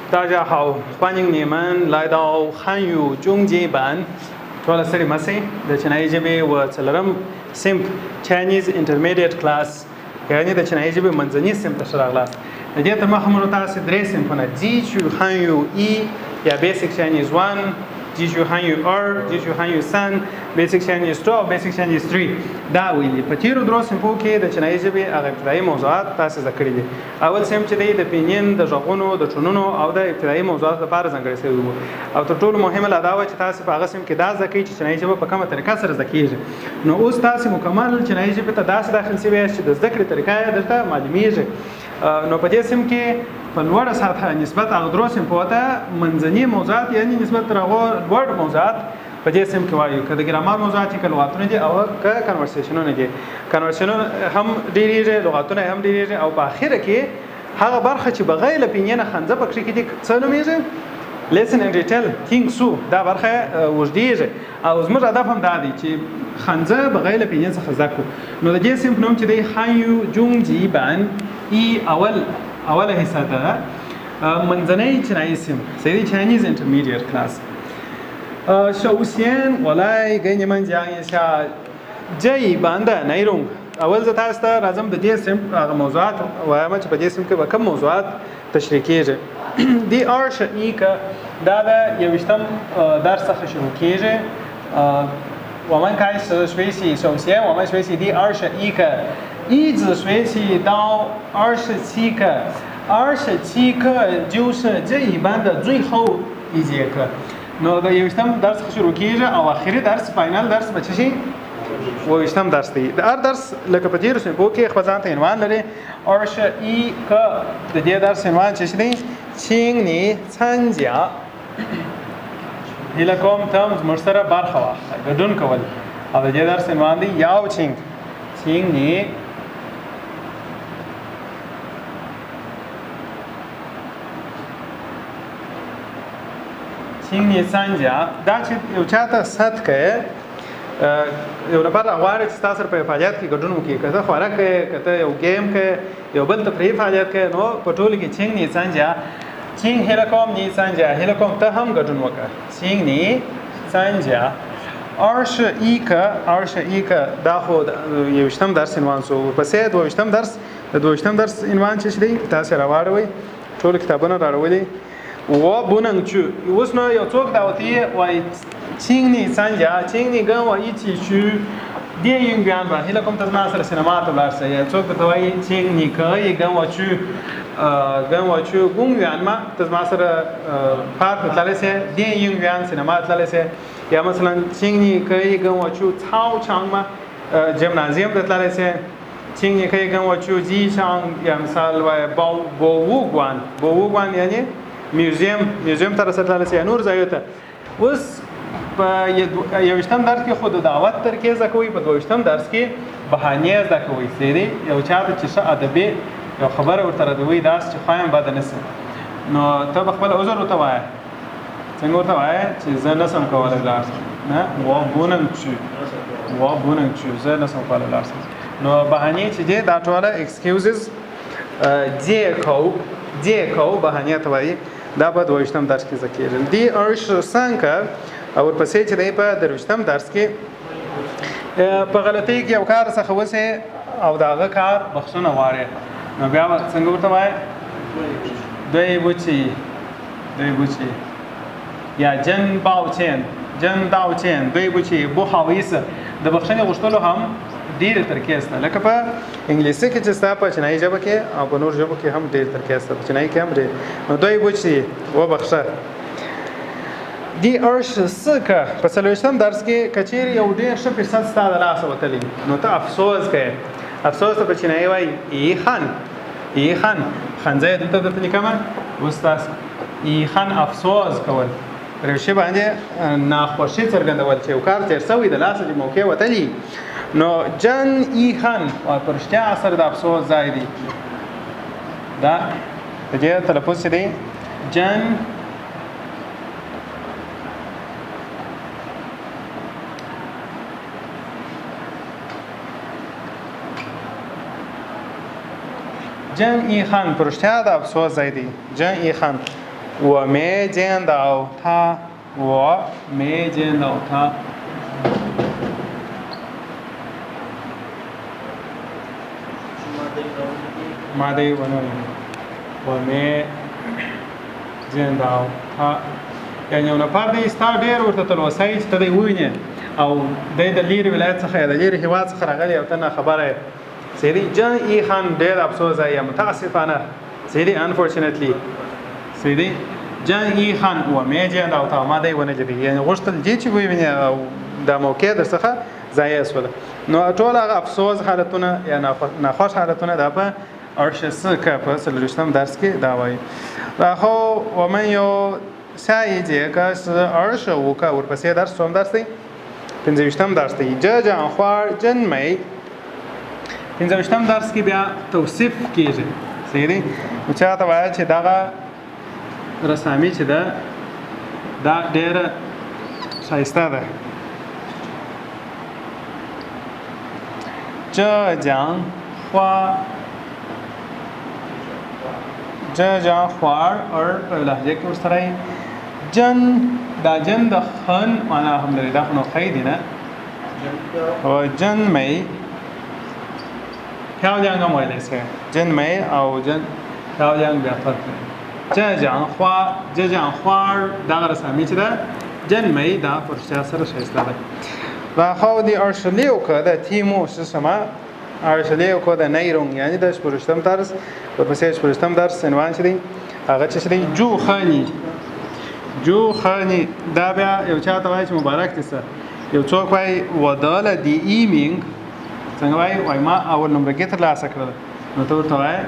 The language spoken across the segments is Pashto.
大家好，欢迎你们来到汉语中级班。ټول سړي مسئ د چینایي ژبې و څلورم صنف Chinese Intermediate Class یعنې د چینایي ژبې منځني صنف ته ښه راغلاست. د دې تر مخه مو تاسې درې صنفونه جي چو هانیو ای یا بیسیک چاینیز 1 جي چو هانیو ار جي چو هانیو سن بیسیک چاینیز 2 او بیسیک چاینیز 3 دا ویلي. په تیرو درو صنفو کې د چینایي ژبې هغه ابتدایي موضوعات تاسې زده کړي دي. اول صنف چې دی د پینین د غږونو د ټونونو او د ابتدایي موضوعاتو لپاره ځانګړی شوی و او تر ټولو مهمه لا دا وه چې تاسې په هغه صنف کې دا زده کوئ چې چینایي ژبه په کومه طریقه سره زده کېږي. نو اوس تاسې مکمل چینایي ژبې ته داسې داخل شوي یاست چې د زده کړې طریقه یې درته معلومیږي. نو په دې صنف کې په لوړه سطحه نسبت هغه درو صنفو ته منځني موضوعات یعنې نسبت تر هغو لوړ موضوعات په دې صنف کې وایو. که د ګرامر موضوعات چې که لغاتونه دي او که کنورسیشنونه دي. کنورسیشنونه هم ډېرېږي، لغاتونه هم ډېرېږي او په اخره کې هغه برخه چې بغیر له پینینه خنزه پکښې کې دي څه نومېږي؟ لیسن اینډ ریټل تینک سو. دا برخه اوږدېږي او زموږ هدف هم دا دی چې خنزه بغیر له پینین څخه زده کړو. نو د دې صنف نوم چې دی هانیو جونګجي بان ای اوله حصه ده منځنی چینایي صنف سری چاینیز انټرمیډیټ کلاس. 首先我来给你们讲一下这一班的内容。اول زه تاسو ته راځم د دې صنف هغه موضوعات وایم چې په دې صنف کې به کوم موضوعات تشریح کېږي. دی ارش ایکه دا د یویشتم درس څخه شروع کېږي.我们开始学习，首先我们学习第21课，一直学习到27课，27课就是这一班的最后一节课。نو د یوشتم درس شروع کیږي او اخري درس فاینل درس به شي وشتم درس دی. د هر درس لکه په تیر صنفو کې خپل ځان ته عنوان لري. ارش ای که د دې درس عنوان چې دی请你参加هیله کوم ته زموږ سره برخه واخلئ ګډون کول او د دې درس عنوان دی یاو چینګ你请你参加دا چې یو چاته ست کوي یو نفر غواړي چې تاسو په فعالیت کې ګډون وکړي، که ته خوراک کوي، که ته یو گیم کوي، یو بل تفریحي فعالیت کوي، نو په ټولو کې请你参加请هیله کوم你参加هیله کوم ته هم ګډون وکړه请你参加21课دا خو یوشتم درس عنوان سو. ورپسې دویشتم درس د دویشتم درس عنوان چې دی تاسو راوړوئ ټول کتابونه راوړئ. 我不能去。اوس نو یو څوک دا وتی وای请你参加请你跟我一起去电影院吧هیله کوم ته زما سره سینما ته لاړ شئ. څوک ته وایي请你可以跟我去公园吗ته زما سره پارک ته تللی شئ电影院سینما ته تللی شئ. یا مثلا请你可以跟我去操场吗جمنازیم ته تللی شئ.请你可以跟我去机场یا مثال وای博物馆یعنی میوزیم ته رسېدلی شئ نور ځایو ته. اوس په یوشتم درس کې خود دعوت ترکیه زده کوئ، په دویشتم درس کې بهانې زده کوئ. سری یو چاته چې ښه ادبي یو خبره ورته ردوئ داسې چې خوایم بده نه شي نو ته به خپل عذر ورته وایه. څنګه ورته وایه چې زه نشم کولی لاړ شم نه我不能去زه نشم کولی لاړ شم. نو بهانې چې دی دا ټوله excuses借口بهانې ته وایي. دا په دویشتم درس کې زده کېږي. دی ارش که او ورپسې چې دی په درویشتم درس کې په غلطۍ کې یو کار څخه وسې او د هغه کار بخښنه غواړې نو بیا به څنګه ورته وایې对不起یا真抱歉对不起不好意思. د بخښنې غوښتلو هم ډېرې ترکیب شته لکه په انګلیسي کې چې ستا په چینایي ژبه کې او په نور ژبو کې هم ډېر ترکیب شته. په چینایي کې هم ډېر. نو دوی بوچي وبخښه. دی ارش که په څلوېښتم درس کې که چیرې یو ډېر ښه فرصت ستا د لاسه وتلی نو ته افسوس کوې. افسوس ته په چینایي وایي ایخن خنزه یې دلته درته لیکمه اوس تاسو ایخن افسوس کول پر یو شي باندې ناخوښي څرګندول چې یو کار تېر شوی د لاسه چې موقع وتلی نو جن ایخن په رښتیا اثر د افسوس ځای دی. دا د دې تلفظ چې دی جن 真遗憾پرشتیا的افسوس ځای دی真遗憾我没见到他我没见到他ماضي ونوي ومي见到他یعنی یو نفر دی ستا ډېر ورته تلوسه چې ته دی ووینې او دی د لیرې ولایت څخه یا د لیرې هېواد څخه راغلی او ته نه خبره یې سیدي جن ای خان ډېر افسوس دی یا متاسفانه سیدي unfortunately سیدي جن ای خان ومې جن او تا ما دی ونه لیدی یعنی غوښتل دې چې ووینې او دا موقع در څخه ضایع شوله نو ټول هغه افسوس حالتونه یا ناخوش حالتونه دا په ارشد که په څلوېښتم درس کې دا وایي然后我们有下一节课是25课ورپسې درس څوم درس دی 15 درس دی这张花真美 15 درس کې بیا توصیف کیږي صحیح دی نو چاته وایي چې دغه رسامي چې ده دا ډېره ښایسته ده 这张花 这张花儿لهجه کې ورسره جن دا جن د خن معنا هم لري دا خو خی دی نه او جن مې 漂亮咁ویلی شي جن مې او جن 漂亮بیا فرق لري 这张花这张花دا رسامي چې ده جن مې دا پرشتیا سره ښایسته ده 然后第26课的题目是什么 26课的内容یعنی د 18 درس ورپسې 18 درس عنوان چې دی هغه چې دی جو خانی جو خانی دا بیا یو چاته وایي چې مبارک دي سه یو څوک وایي وداله دی ایمینګ څنګه وایي ما اول نمبر کې ترلاسه کړل نو ته ورته وایي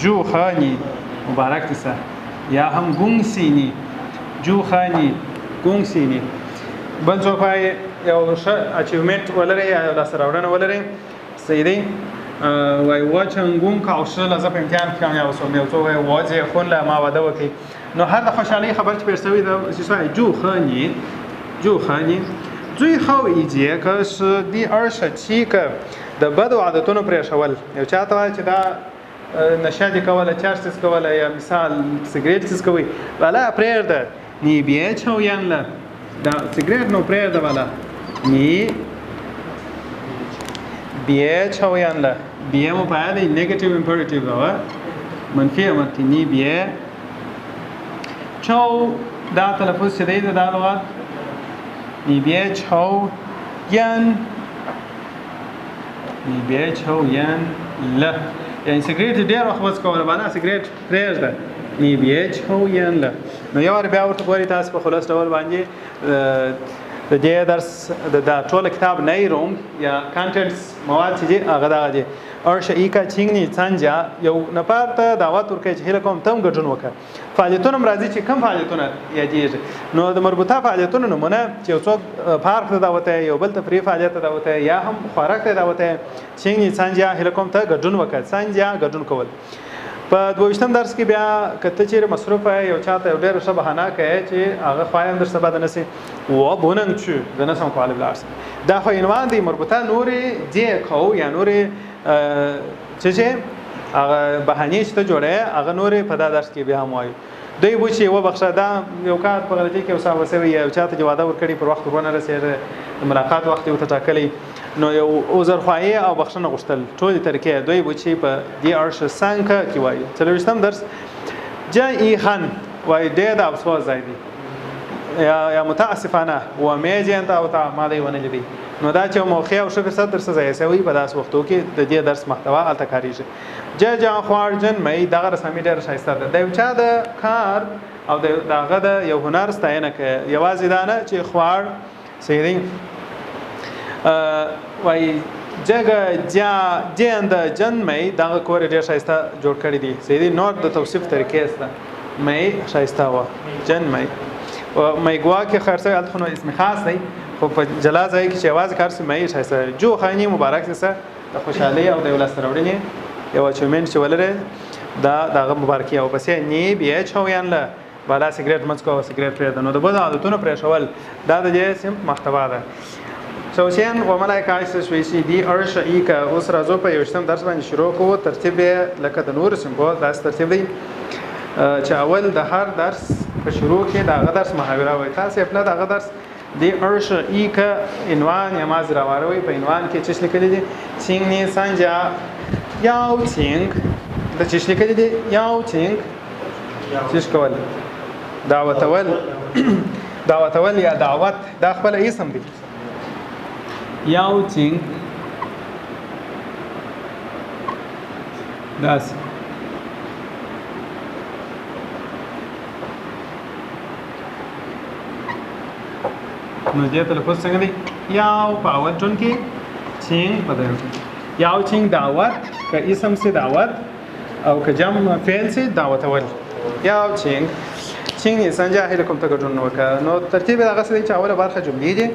جو خانی مبارک دي سه یا هم ګونګ سینی جو خانی ګونګ سینی بل څوک وایي یو ښه اچیومنټ ولري یا لاسته راوړنه ولري سیدی وای و چنګون کاوشل از په امتحان کې کامیاب شوم یو څو وای واجه خون له ما واده وکي نو هر د خوشحالي خبر چې پرسوي د سوای جو خانی 最后一节课是第27课د بد عادتونو پرې شول یو چاته وای چې دا نشه دي کوله چارسز کوله یا مثال سیګریټ څس کوي والا پرېر ده نی بیا چویان له دا سیګریټ نو پرېر ده والا نی بیا چویان له بیا مو پای دی نیگیټیو امپریټیو دا منفي امر نی بیا چو دا تلفظ شدی دا لغت نی بیا چو ین نی بیا چو ین له یعنی سیګریټ ډیر وخت وڅ کوله باندې سیګریټ پرېږ ده نی بیا چو ین له نو یو بیا ورته ګوري تاسو په خلاص ډول باندې د دې درس د ټول کتاب نیروم یا کانټنټس مواد چې هغه دا دي او شایکا چینګنی څنګه یو نفر ته دعوت ورکړي چې هله کوم تم ګډون وکړي فعالیتونه مرضی چې کم فعالیتونه یادېږي نو د مربوطه فعالیتونو نمونه چې یو څوک پارک ته دعوت یو بل تفریح فعالیت ته دعوت یا هم خوراک ته دعوت چینګنی څنګه هله کوم ته ګډون وکړي څنګه ګډون کول په 22م درس کې بیا کته چیرې مصروف یو چاته یو ډېر ښه بهانه کوي چې هغه خوایم در سبا د نسی و بونن چو د نسم کول بلارس دا خو عنوان دی مربوطه نورې دی کو یا نورې چې هغه بهانه چې ته جوړه هغه نورې په دا درس کې بیا هم وایي دوی بو چې و بخښه دا یو کار په غلطي کې وسه وسوي یو چاته جواده ورکړي پر وخت ورونه رسېږي ملاقات وخت یو ته ټاکلي نو یو عذر خوایي او بخښنه غوښتل ټول طریقې دوی بو چې په دی ارش سانکه کې وایي څلورشتم درس جای خان وایي ډېر افسوس ځای دی یا متاسفانه و میجن تا او تا مالی ونه لیدي نو دا چې موخه او شکر صد درس ځای سوي په داس وختو کې د دې درس محتوا الته کاریږي جان خوارجن مې دغه رسمي ډېر شایسته ده د چا د کار او دغه د یو هنر ستاینه کوي یوازې دا نه چې خوار سیدی وای جګه جان د جن مې دغه کور ډېر شایسته جوړ کړی دی سیدی نور د توصیف طریقې است مې شایسته و جن مې و مېګوا کې خرڅه الخنو اسم خاص دی خو په جلا ځای کې چې आवाज کار سم مې شایسته جو خانی مبارک سه د خوشحالي او د ولست راوړنې یو چومن چې ولره دا دغه مبارکي او پسې نی بیا چویان له بالا سیګریټ مڅ کو سیګریټ پرې ده نو د بده عادتونو پرې شول دا د دې سم محتوا ده شوشین و ملائکه سویسی دی ارش ای که اوس راځو په یوشتم درس باندې شروع کوو. ترتیب لکه د نور سمبول داس ترتیب دی چې اول د هر درس په شروع کې دغه درس محاوره وي. تاسو خپل دغه درس دی ارش ای که عنوان یا مازرا واروي. په عنوان کې چې لیکل دي请你参加邀请د چې لیکل دي邀请چې کول دعوت اول دعوت اول یا دعوت دا خپل اسم دی. 邀请 داس نو دې تلفظ څنګه دی؟ یاو په اول ټون کې چینګ په دغه کې یاو چینګ دعوت که اسم سے دعوت او که جمع فعل سے دعوت اول یاو چینګ چینګ انسان جاهل کوم ته ګډون وکړه. نو ترتیب هغه څه دی چې اوله برخه جملې دي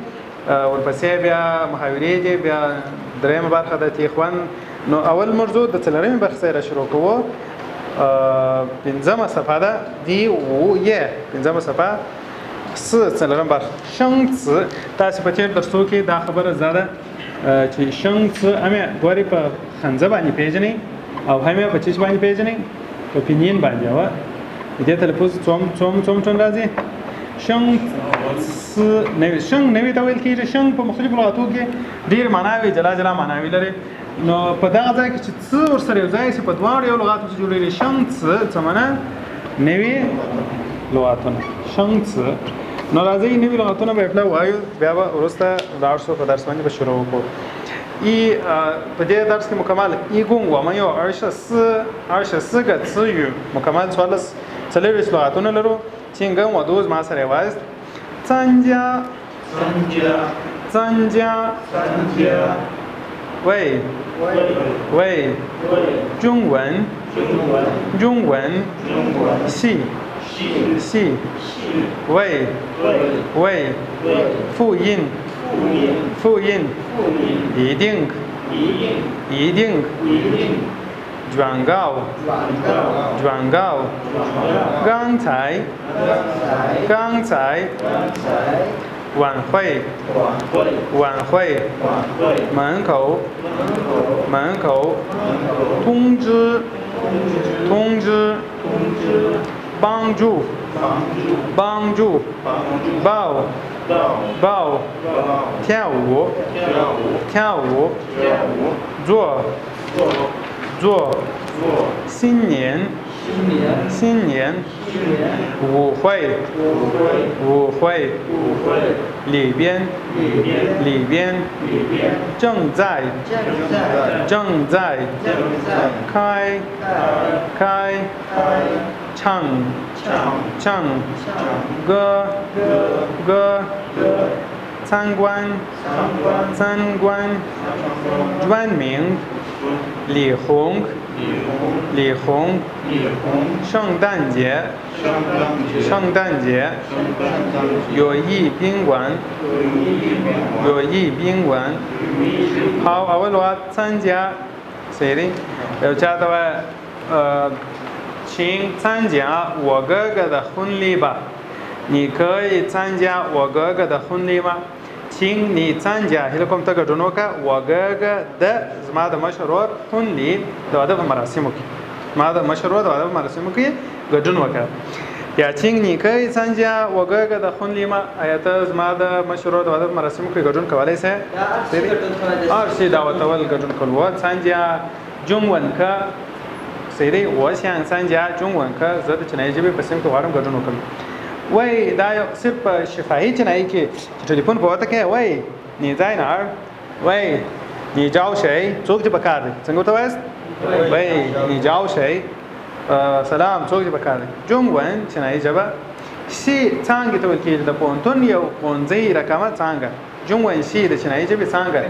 ورپسې بیا محاورې دي بیا درېمه برخه د تیخوان. نو اول موضوع د څلورمې برخې سره شروع کوو. پنځمه صفحه ده دی و ی پنځمه صفحه څلورم برخه شنګ څ. تاسو په تیر درسو کې دا خبره زده چې شنګ څ امه غوري په خنځه باندې پیژنې او همه په چیش باندې پیژنې په پینین باندې و دې تلفظ څوم راځي. شنګ څ نوې شنګ نوې ته ویل کېږي. شنګ په مختلفو لغاتو کې ډېر معناوي جلا معناوي لري. نو په دغه ځای کې چې څ ورسره یو ځای شي په دواړو یو لغاتو کې جوړېږي. شنګ څ څه معنا؟ نوې لغاتونه شنګ څ. نو راځي نوې لغاتونه به خپل وایو بیا به وروسته لاړ شو په درس باندې به شروع وکړو. ای په دې درس کې مکمل ای ګون و ما یو 24个词语مکمل 40 لغاتونه لرو.请跟我读马赛来玩参加喂中文系喂复印一定转告刚才晚会门口通知帮助抱跳舞做新年舞会里边正在开唱歌参观专名李红圣诞节友谊宾馆好اول وخت参加谁有家的话请参加我哥哥的婚礼吧。你可以参加我哥哥的婚礼吗？请你参加هله کوم ته ګډون وکړه我哥哥的زما د مشرور婚礼د واده په مراسمو کې ما د مشرور د واده په مراسمو کې ګډون وکړه. یا请你可以参加我哥哥的婚礼吗？آیا ته زما د مشرور د واده په مراسمو کې ګډون کولای شې؟ ارشي دعوت اول ګډون کول و参加中文课谁دی我想参加中文课زه د چینایي ژبې په سیم کې غواړم ګډون وکړم. وای دا یو صرف شفاهي چینایي کې چې ټلیفون په وته کې وای你在哪儿وای你找谁څوک دې پکار دی څنګه ته وایست وای你找谁سلام څوک دې پکار دی. جونګون چینایي ژبه شي څنګه ته ویل کېږي د پونتون یو پونځي رقمه څنګه جونګون شي د چینایي ژبې څنګه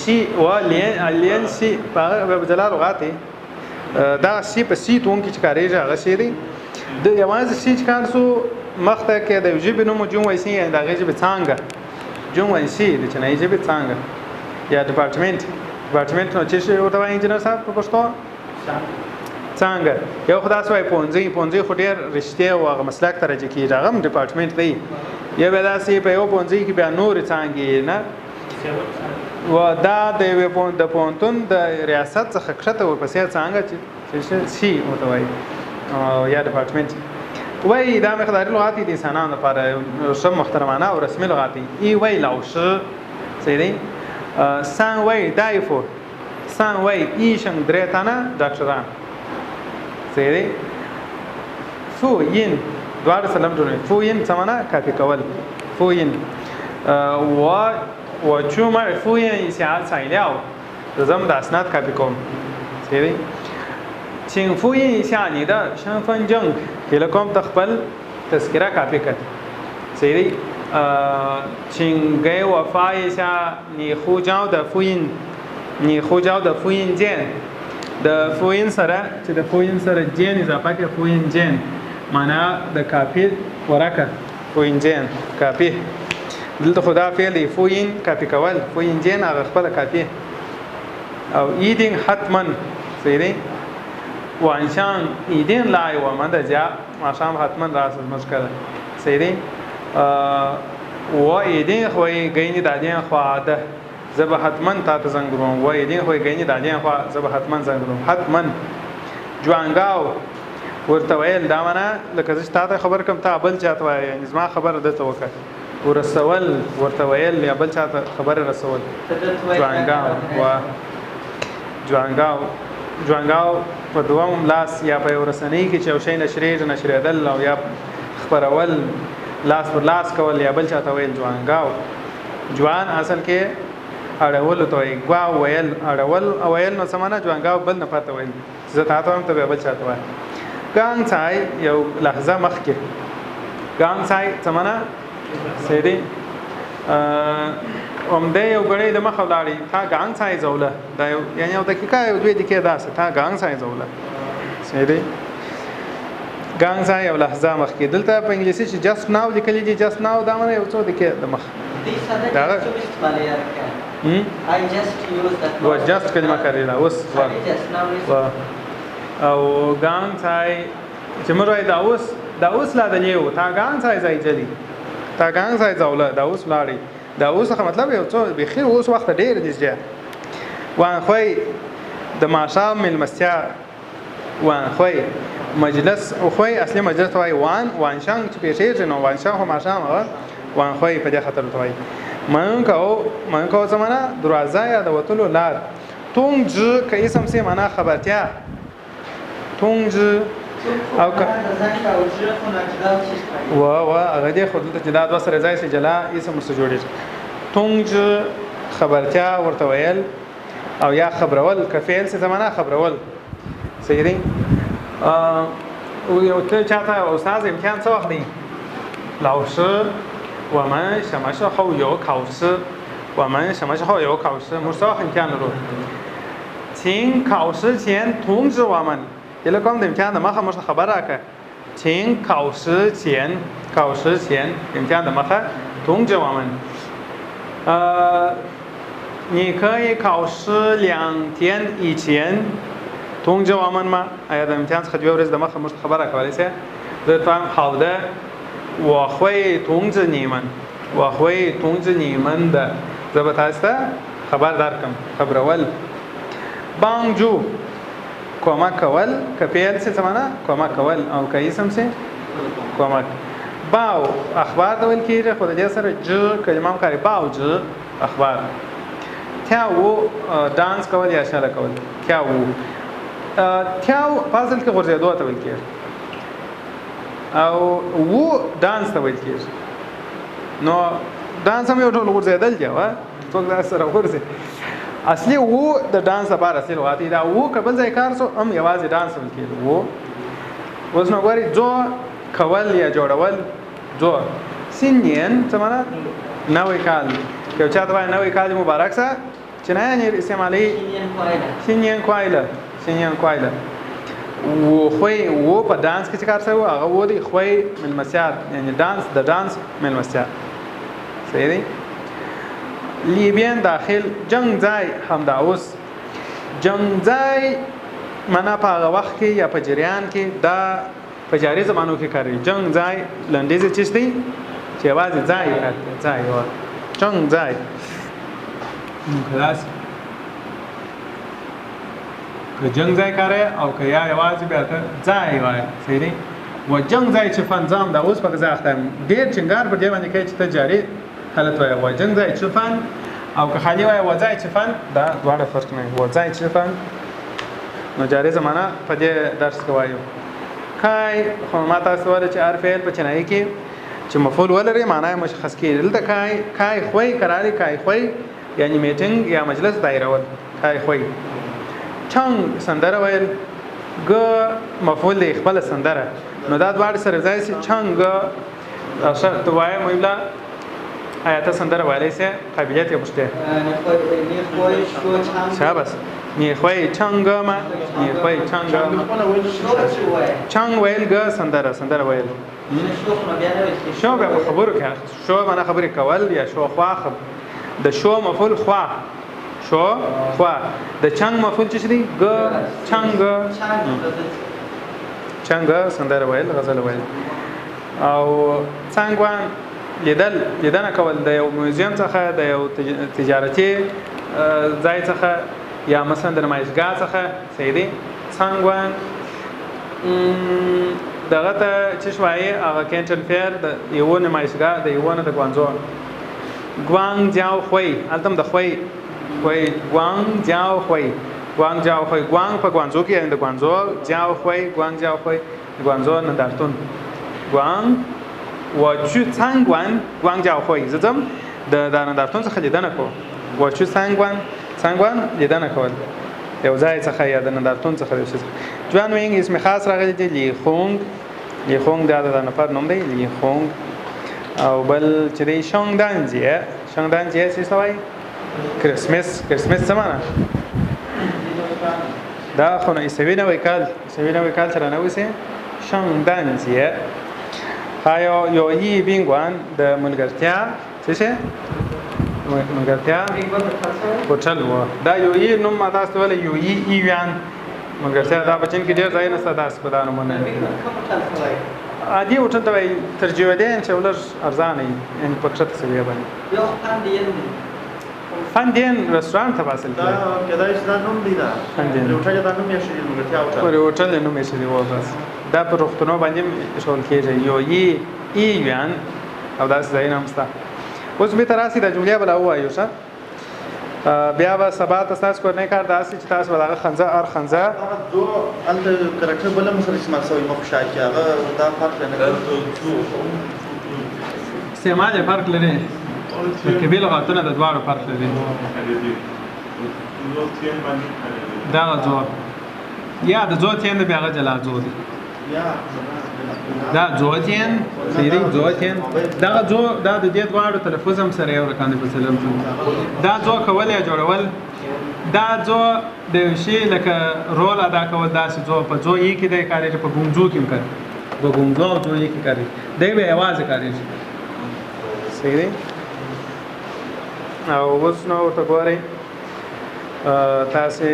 شي لین شي په جلال لغاتي دا شي په شي تون کې چکارېږي هغه شي دی د یوازې شي چې کار سو مخته کې د ژبې نوم جونګون شي د هغه ژبې څنګه جونګون شي د چینایي ژبې څنګه یا ډپارټمنټ نو چې شي ورته وایي انجنیر صاحب په پښتو څنګه یو خدای سوای پونځي خو ډېر رښتیا او هغه مسلک ته راځي کېږي هغه ډپارټمنټ دی یا به داسې په یو پونځي کې بیا نور څانګې نه و دا د یو د پونتون د ریاست څخه کښته ورپسې څانګه چې شي متوي یا ډپارټمنټ وای دا مقداري لغات دي انسانانو لپاره شم محترمانه او رسمي لغات دي ای وای لاوش سيدي سان وای دایفو سان وای ایشن درېتانه ډاکټران سيدي فو ین دوار سلام جوړوي فو ین څمنه کاپي کول فو ین我出门复印一下材料，就这么的 اسناد کاپي کوم سيدي请复印一下你的身份证هله کوم تخپل تذکره کاپي کړ سيدي请给我发一下你护照的复印你护照的复印件د复印سره چې د复印سره جن اضافه کې复印件معنا د کاپي ورکه复印件کاپي دلته خدا فعل فوین کاپي کول فوین جن هغه خپل کاپي او ایدین حتما سيدي晚上一定来我们的家马上حتما راس مشکل سيدي我一定会给你打电话的زب حتما تا ته زنګ وروم و一定会给你打电话زب حتما زنګ وروم حتما جوانګاو ورته ویل دا معنا لکه چې تا ته خبر کوم ته بل چاته وایي یعنی زما خبر دته وکړه ورسول ورته ویل یا بل چاته خبر رسول جوانګاو په دوام لاس یا په ورسنۍ کې چې شي نشریدل او یا خبرول لاس پر لاس کول یا بل چاته ویل جوان اصل کې اړول ته وي غوا ویل اړول او ویل نو سمانه جوانګاو بل نه پته ویل زه تاسو هم ته بل چاته وای ګان ځای یو لحظه مخکې ګان ځای سمانه سيدي اومده یو غړې د مخ ولاړی تا ګان ځای زوله دا یعنی یو دقیقه یو دوه دقیقې داسه تا ګان ځای زوله سيدي ګان ځای یو لحظه مخکې دلته په انګلیسي چې جست ناو لیکلي دي جست ناو دا معنی یو څو دقیقې د مخ I just use that word just کلمه کاریلا اوس او ګان ځای چې موږ دا اوس لا دلیو تا ګان ځای ځای جلی تا ګان ځای زوله دا اوس لاړی دا اوس څه مطلب یو څو بخیر اوس وخت ډیر دي ځه وان خوې د ماشام ملمستیا وان خوې مجلس او خوې اصلي مجلس وای وان شان چې پیښې نو وان شان هم ماشام وان خوې په دې خاطر توای من کو زمانہ دروازه یا د وتلو لار تونج که اسم سي معنا خبرتیا تونج او که و هغه دې خود ته جدا د وسره ځای سي جلا اسم مست جوړی تونج خبرتیا ورته ویل او یا خبرول کفیل سي زمانہ خبرول سيدي او یو ته چاته استاد امتحان څه وخت دی 老师我们什么时候有考试我们什么时候有考试 مستوى امتحان لرو 请考试前通知我们 یله کوم د امتحان د مخه مشه خبر راکړه 请考试前امتحان د مخه通知我们你可以考试2天以前通知我们吗 ایا د امتحان څخه 2 ورځې د مخه مشه خبر راکولای سي زه فهم 好的 我会通知你们我会通知你们的زه به تاسو ته خبر درکم خبرول帮助 کومک کول کپیل څه زمانہ کومک کول او که اسم څه کومک باو اخبار د ول کېږي خو د دې سره ج کلمه کاری باو ج اخبار تیاو دانس کول یا شاله کول تیاو فاصل کې غورځېدو ته ول کېږي او وو دانس ته ویل کېږي نو دانس هم یو ډول غورځېدل دی وا څوک دا سره غورځي اصلي وو د دانس لپاره اصلي لغاتي دا وو کبل ځای کار سو هم یوازې دانس ویل کېږي وو اوس نو غواړي جو کول یا جوړول جو سینین څه معنا نوې کال یو چاته وایي نوې کال مبارک سه چې نه یې استعمالي سینین کوایله و خوی و په دانس کې څه کار سره هغه و دی خوی ملمسیات یعنی دانس د دانس ملمسیات صحیح دی لیبین داخل جنگ ځای همدا اوس جنگ ځای معنا په هغه وخت کې یا په جریان کې دا په جاری زمانو کې کاری جنگ ځای لنډیز چیز دی چې یوازې ځای کارته ځای و چنګ ځای خلاص که جنگ ځای کاره او که یا یوازې بیا ته ځای وایه صحیح دی و جنگ ځای چې فنظام دا اوس پکې زه اخته یم ډېر ټینګار پر دې باندې کوي چې ته جاري حالت وایه و جنگ ځای چې فن او که خالی وایه و ځای چې فن دا دواړه فرق نه و ځای چې فن نو جاري زمانه په دې درس کې وایو کای خو ما تاسو وایي چې هر فعل په چنایي کې چې مفعول ولري معنی مشخص کیږي دلته کای خوې قراري کای خوې یعنی میټینګ یا مجلس دایره ول کای خوې چنګ سندره ویل ګ مفعول دی خپل سندره نو دا دواړه سره ځای سي چنګ شرط وایي مولا آیات سندره وایي سي قابلیت یې پوښته شاباس نی خوې چنګ ما نی خوې چنګ ویل ګ سندره ویل شو به خبرو کې شو معنا خبرې کول یا شو خوا د شو مفعول خوا شو خوا د چنګ مفعول څه دی ګ چنګ سندره ویل غزل ویل او څنګه لیدنه کول د یو میوزیم څخه د یو تجارتي ځای څخه یا مثلا د نمایشګاه څخه صحیح دی څنګه دغه ته چې شوایي هغه کینټن فیر د یو نمایشګاه د یو نه د ګوانزو ګوانګ جاو خوې التم د خوې ګوانګ جاو خوې ګوانګ په ګوانزو کې د ګوانزو جاو خوې ګوانګ جاو خوې ګوانزو نه دارتون ګوانګ و چو څنګوان ګوانګ جاو خوې زدم د دارتون څخه لیدنه کو و چو څنګوان لیدنه کول یو ځای څخه یا د نندارتون څخه د شي جوان وینګ اسم خاص راغلی دی لیخونګ دا د نفر نوم دی لیخونګ او بل چې دی شونګدانجی څه وایي کرسمس څه معنا دا خو نه ایسوینه وکال سره نه وسی شونګدانجی یو یی بینګوان د ملګرتیا څه ملګرتیا هوټل و دا یو یی نوم ما تاسو ول یو یی ایوان ملګرتیا دا بچن کې ډیر ځای نه ستاسو په دانو مونږ عادي هوټل ته ترجیح دي چې ولر ارزانه ان پکښته سوي باندې یو فندین رستورانت ته حاصل دا کدای چې دا نوم دی دا فندین هوټل دا نوم یې شری ملګرتیا هوټل نوم یې شری و بس دا پر وختونو باندې شول کېږي یو یی ایوان او دا ځای نه مستا اوس به تراسي د جملې بل وایو څه بیا به سبا تاسو کورنۍ کار داسې چې تاسو وداغه خنزه دو انت کریکټر بل مسله اسمه سوي مخشا کې هغه دا فرق نه کوي استعمال فرق لري کې به لغاتونه د دوارو فرق لري دا زو یا د زو تین د بیا جلا زو دي دا زوتین سیری زوتین دا د دې دوارو تلفظ هم سره یو رکان په سلام دا زو کول یا جوړول دا زو د شی لکه رول ادا کول دا زو په زو یې کې د کاري په ګونځو کې کوي په ګونځو زو یې کې کوي دی به आवाज کوي سیری او اوس نو ته ګورئ تاسو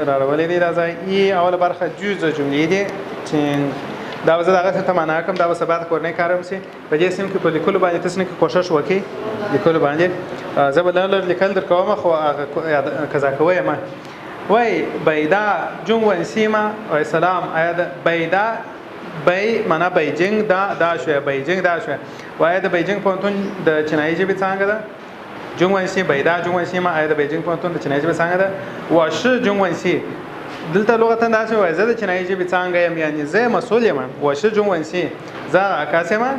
راولې دي راځي ای اول برخه جزء جملې دي چې دا وزه دغه ته معنا کوم دا وسبات کورنۍ کارم سي په دې سیم کې په لیکلو باندې تاسو نه کوشش وکړئ لیکلو باندې زبلل لیکل در کوم خو کذا کوي ما وای بيدا جون سیما او سلام اید بيدا بای معنا بیجینګ دا شو بیجینګ دا شو وای د بیجینګ پونتون د چینایي ژبې څنګه ده جونګونسی بيدا جونګونسی ما اید بیجینګ پونتون د چینایي ژبې څنګه ده واش جونګونسی دلته لغت انداسه وای زه د چینایي ژبې څنګه یم یعنی زه مسؤل یم واش جونګونسی زه اکاسما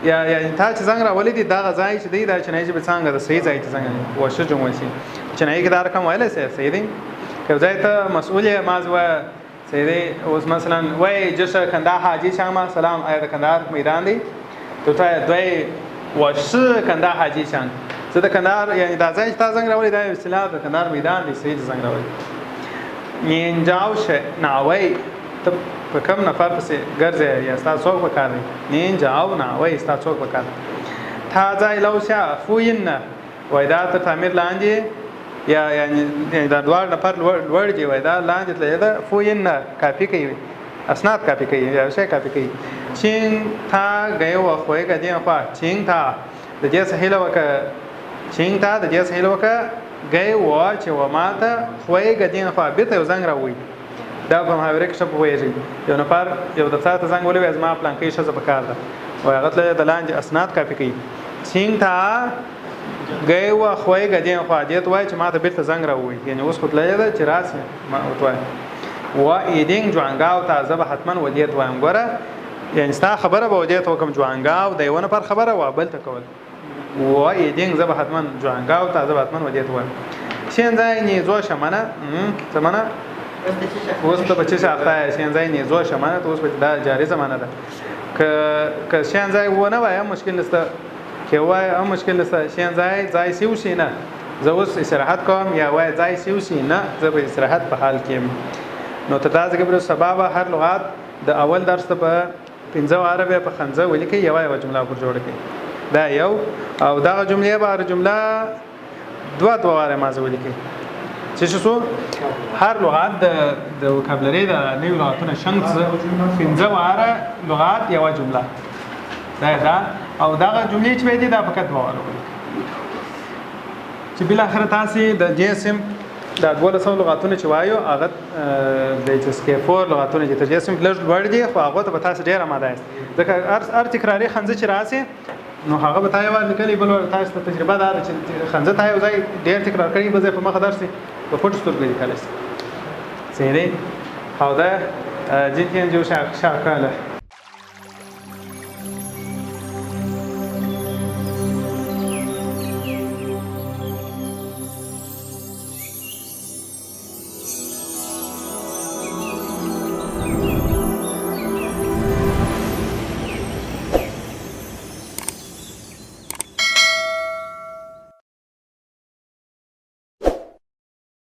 یا تا چې څنګه راولې دي دا غځای چې دی د چینایي ژبې څنګه د صحیح ځای ته څنګه واش جونګونسی چینایي کې دا رقم وایله صحیح دی که ځای ته مسؤل مازوه سیدی اوس مثلا وای جسه کنده حاجی شما سلام آیا د کندهار میدان دی تو تا دوی وش کنده حاجی شان زه د کندهار یعنی دا ځای تا څنګه راولې دا اصطلاح د کندهار میدان دی صحیح څنګه راولې نینجاوش ناوی ته په کم نفر پسې ګرځي یا تاسو څوک وکړ نینجاو ناوی تاسو څوک وکړ تا ځای لوشا فوین وای دا ته تعمیر لاندې یا یعنی دا دوار نفر لوړ دی وای دا لاندې تللی دا فوین کاپی کوي اسناد کاپی کوي یا شی کاپی کوي چین تا غيو خوې کدي خو چین تا د دې څه هیله وکړه چینګ ته د دې څه هیله وکړه گئی و چې و ماته خوې ګدین خو بیرته یو زنګ راوي دا په محاوره کې شپ وایي یو نفر یو د څاته زنګ ولې از ما پلان کې شزه پکار ده وای هغه ته د لاندې اسناد کاپی کوي چینګ ته گئی و خوې ګدین خو دې وای چې ماته بیرته زنګ راوي یعنی اوس خو تللی ده چې راسي ما وتوای و ایدینګ جوانګاو ته زب حتما ودیت وایم ګوره یعنی ستا خبره به ودیت وکم جوانګاو د یو نفر خبره و بل ته کول و ایدینګ زب حتما جوانګاو ته زب حتما ودیت وایم شین ځای نه زو شمنه زمانہ اوس ته بچی شاخته شین ځای نه زو شمنه ته اوس په دا جاری زمانہ ده ک شین ځای ونه وای مشکل نسته کې وای هم مشکل نسته شین ځای سیو شي نه زه اوس استراحت کوم یا وای ځای سیو شي نه زه به استراحت په حال کې نو ته تاسو کې پر سبب هر لغات د اول درس ته په 15 عربی په خنزه ولیکي یو جمله پر جوړ کړي دا یو او دا جمله به هر جمله دوه واره مازه ولیکي چې شو هر لغات د وکابلری د نیو لغاتونه شنګ 15 واره لغات یو جمله دا او دا جملې چې دي دا فقط دوه واره چې بل اخر تاسو د جسم دا ډول څو لغاتونه چې وایو هغه د اس کې فور لغاتونه چې ترجمه لږ ور دي خو هغه ته تاسو ډیر آماده یاست ځکه هر تکراری خنزه چې راسي نو هغه به تاسو ور نکلي بل تاسو ته تجربه ده چې خنزه تاسو ځای ډیر تکرار کړئ به په مخ درسي په پټ سترګې کالس سيري هاوده جنتين جو شاكاله